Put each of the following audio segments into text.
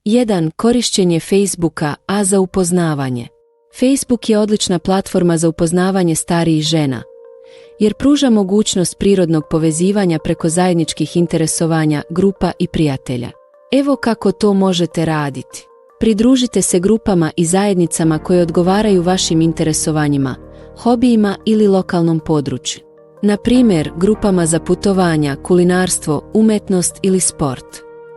1. Korišćenje Facebooka, a za upoznavanje. Facebook je odlična platforma za upoznavanje starijih žena, jer pruža mogućnost prirodnog povezivanja preko zajedničkih interesovanja, grupa i prijatelja. Evo kako to možete raditi. Pridružite se grupama i zajednicama koje odgovaraju vašim interesovanjima, hobijima ili lokalnom području. Na primjer, grupama za putovanja, kulinarstvo, umetnost ili sport.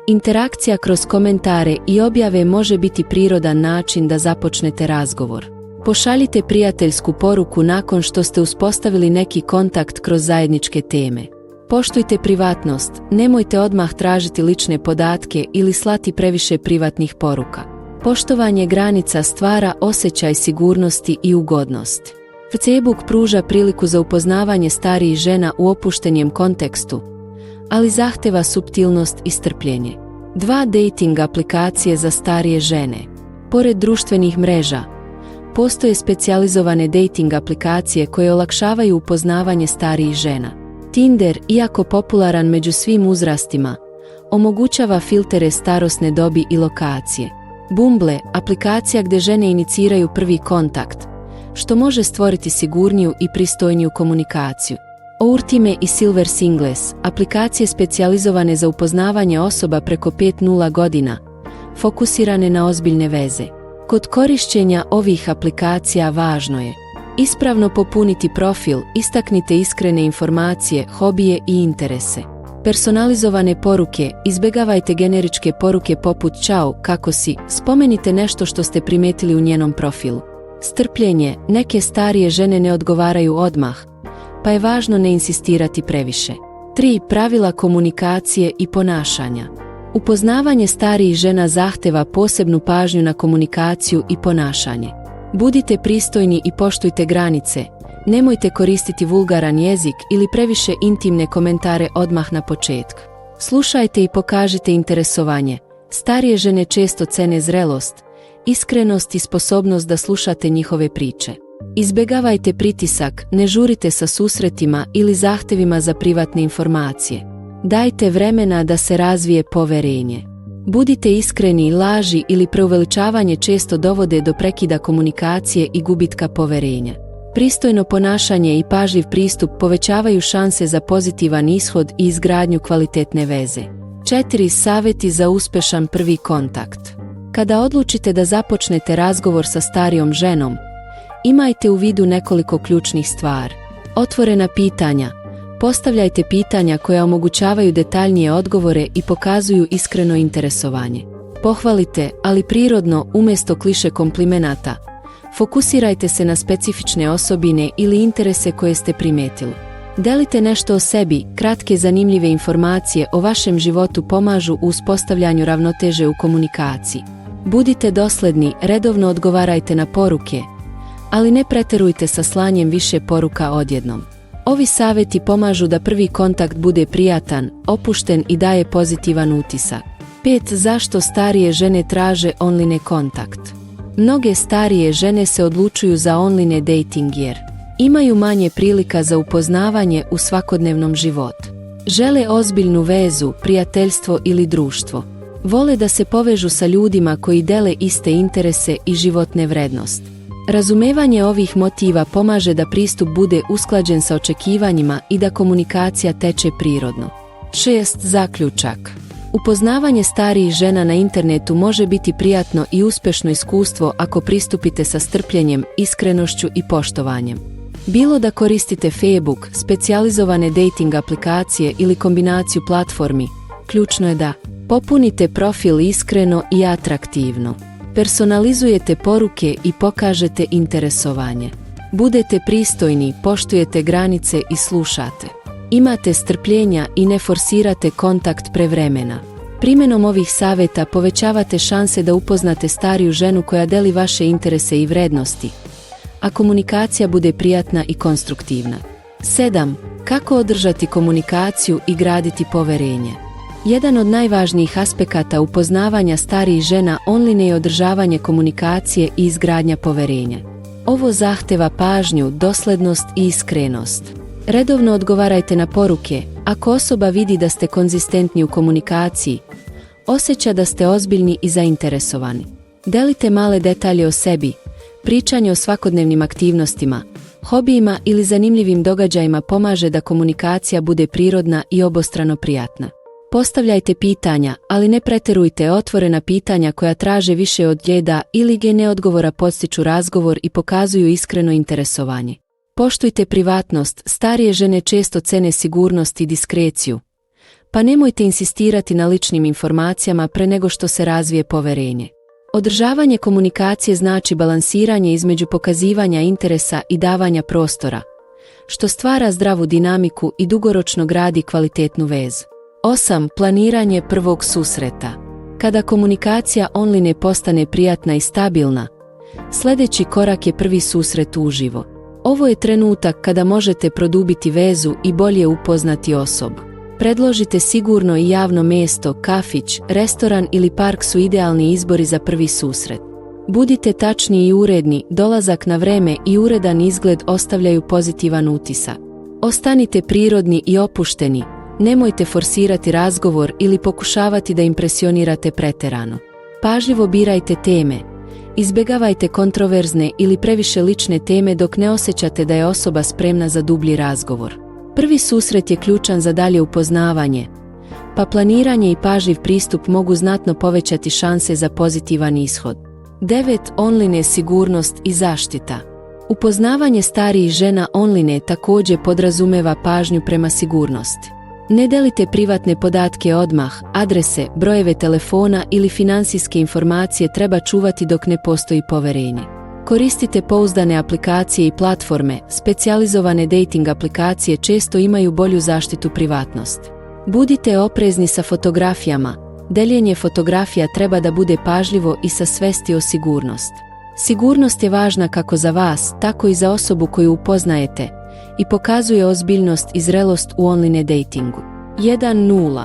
Interakcija kroz komentare i objave može biti prirodan način da započnete razgovor. Pošaljite prijateljsku poruku nakon što ste uspostavili neki kontakt kroz zajedničke teme. Poštujte privatnost, nemojte odmah tražiti lične podatke ili slati previše privatnih poruka. Poštovanje granica stvara osjećaj sigurnosti i ugodnosti. Facebook pruža priliku za upoznavanje starijih žena u opuštenijem kontekstu, ali zahteva suptilnost i strpljenje. 2. Dating aplikacije za starije žene. Pored društvenih mreža, postoje specijalizovane dating aplikacije koje olakšavaju upoznavanje starijih žena. Tinder, iako popularan među svim uzrastima, omogućava filtere starosne dobi i lokacije. Bumble, aplikacija gdje žene iniciraju prvi kontakt, što može stvoriti sigurniju i pristojniju komunikaciju. Ourtime i Silver Singles, aplikacije specijalizovane za upoznavanje osoba preko 50 godina, fokusirane na ozbiljne veze. Kod korišćenja ovih aplikacija važno je ispravno popuniti profil, istaknite iskrene informacije, hobije i interese. Personalizovane poruke, izbjegavajte generičke poruke poput "Ćao, kako si", spomenite nešto što ste primetili u njenom profilu. Strpljenje, neke starije žene ne odgovaraju odmah, pa je važno ne insistirati previše. 3. Pravila komunikacije i ponašanja. Upoznavanje starijih žena zahteva posebnu pažnju na komunikaciju i ponašanje. Budite pristojni i poštujte granice, nemojte koristiti vulgaran jezik ili previše intimne komentare odmah na početku. Slušajte i pokažite interesovanje. Starije žene često cene zrelost, iskrenost i sposobnost da slušate njihove priče. Izbjegavajte pritisak, ne žurite sa susretima ili zahtjevima za privatne informacije. Dajte vremena da se razvije poverenje. Budite iskreni, laži ili preuveličavanje često dovode do prekida komunikacije i gubitka poverenja. Pristojno ponašanje i pažljiv pristup povećavaju šanse za pozitivan ishod i izgradnju kvalitetne veze. 4. Savjeti za uspješan prvi kontakt. Kada odlučite da započnete razgovor sa starijom ženom, imajte u vidu nekoliko ključnih stvari. Otvorena pitanja. Postavljajte pitanja koja omogućavaju detaljnije odgovore i pokazuju iskreno interesovanje. Pohvalite, ali prirodno, umjesto kliše komplimenata. Fokusirajte se na specifične osobine ili interese koje ste primetili. Delite nešto o sebi, kratke zanimljive informacije o vašem životu pomažu u uspostavljanju ravnoteže u komunikaciji. Budite dosledni, redovno odgovarajte na poruke, ali ne pretjerujte sa slanjem više poruka odjednom. Ovi savjeti pomažu da prvi kontakt bude prijatan, opušten i daje pozitivan utisak. 5. Zašto starije žene traže online kontakt? Mnoge starije žene se odlučuju za online dating jer imaju manje prilika za upoznavanje u svakodnevnom životu. Žele ozbiljnu vezu, prijateljstvo ili društvo. Vole da se povežu sa ljudima koji dele iste interese i životne vrednosti. Razumevanje ovih motiva pomaže da pristup bude usklađen sa očekivanjima i da komunikacija teče prirodno. 6. Zaključak. Upoznavanje starijih žena na internetu može biti prijatno i uspješno iskustvo ako pristupite sa strpljenjem, iskrenošću i poštovanjem. Bilo da koristite Facebook, specijalizovane dating aplikacije ili kombinaciju platformi, ključno je da popunite profil iskreno i atraktivno. Personalizujete poruke i pokažete interesovanje. Budete pristojni, poštujete granice i slušate. Imate strpljenja i ne forsirate kontakt prevremena. Primjenom ovih savjeta povećavate šanse da upoznate stariju ženu koja deli vaše interese i vrednosti, a komunikacija bude prijatna i konstruktivna. 7. Kako održati komunikaciju i graditi poverenje? Jedan od najvažnijih aspekata upoznavanja starijih žena online je održavanje komunikacije i izgradnja poverenja. Ovo zahteva pažnju, doslednost i iskrenost. Redovno odgovarajte na poruke. Ako osoba vidi da ste konzistentni u komunikaciji, Osjeća da ste ozbiljni i zainteresovani. Delite male detalje o sebi, pričanje o svakodnevnim aktivnostima, hobijima ili zanimljivim događajima pomaže da komunikacija bude prirodna i obostrano prijatna. Postavljajte pitanja, ali ne pretjerujte. Otvorena pitanja koja traže više od jeda ili gene odgovora podstiču razgovor i pokazuju iskreno interesovanje. Poštujte privatnost. Starije žene često cene sigurnost i diskreciju, pa nemojte insistirati na ličnim informacijama pre nego što se razvije poverenje. Održavanje komunikacije znači balansiranje između pokazivanja interesa i davanja prostora, što stvara zdravu dinamiku i dugoročno gradi kvalitetnu vezu. 8. Planiranje prvog susreta. Kada komunikacija online postane prijatna i stabilna, sljedeći korak je prvi susret uživo. Ovo je trenutak kada možete produbiti vezu i bolje upoznati osobu. Predložite sigurno i javno mjesto, kafić, restoran ili park su idealni izbori za prvi susret. Budite tačni i uredni, dolazak na vreme i uredan izgled ostavljaju pozitivan utisak. Ostanite prirodni i opušteni, nemojte forsirati razgovor ili pokušavati da impresionirate pretjerano. Pažljivo birajte teme, izbjegavajte kontroverzne ili previše lične teme dok ne osjećate da je osoba spremna za dublji razgovor. Prvi susret je ključan za dalje upoznavanje, pa planiranje i pažljiv pristup mogu znatno povećati šanse za pozitivan ishod. 9. Online sigurnost i zaštita. Upoznavanje starijih žena online također podrazumeva pažnju prema sigurnosti. Ne delite privatne podatke odmah, adrese, brojeve telefona ili financijske informacije treba čuvati dok ne postoji poverenje. Koristite pouzdane aplikacije i platforme, specijalizovane dating aplikacije često imaju bolju zaštitu privatnosti. Budite oprezni sa fotografijama, deljenje fotografija treba da bude pažljivo i sa svesti o sigurnosti. Sigurnost je važna kako za vas, tako i za osobu koju upoznajete i pokazuje ozbiljnost i zrelost u online datingu. 1.0.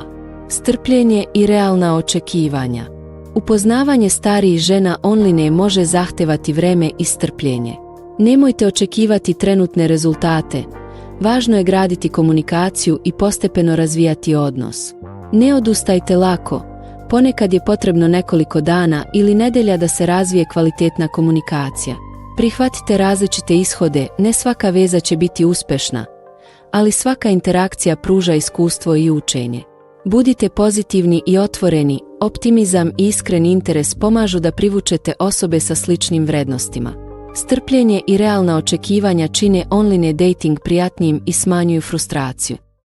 Strpljenje i realna očekivanja. Upoznavanje starijih žena online može zahtevati vreme i strpljenje. Nemojte očekivati trenutne rezultate. Važno je graditi komunikaciju i postepeno razvijati odnos. Ne odustajte lako. Ponekad je potrebno nekoliko dana ili nedelja da se razvije kvalitetna komunikacija. Prihvatite različite ishode, ne svaka veza će biti uspešna, ali svaka interakcija pruža iskustvo i učenje. Budite pozitivni i otvoreni, optimizam i iskren interes pomažu da privučete osobe sa sličnim vrednostima. Strpljenje i realna očekivanja čine online dating prijatnijim i smanjuju frustraciju.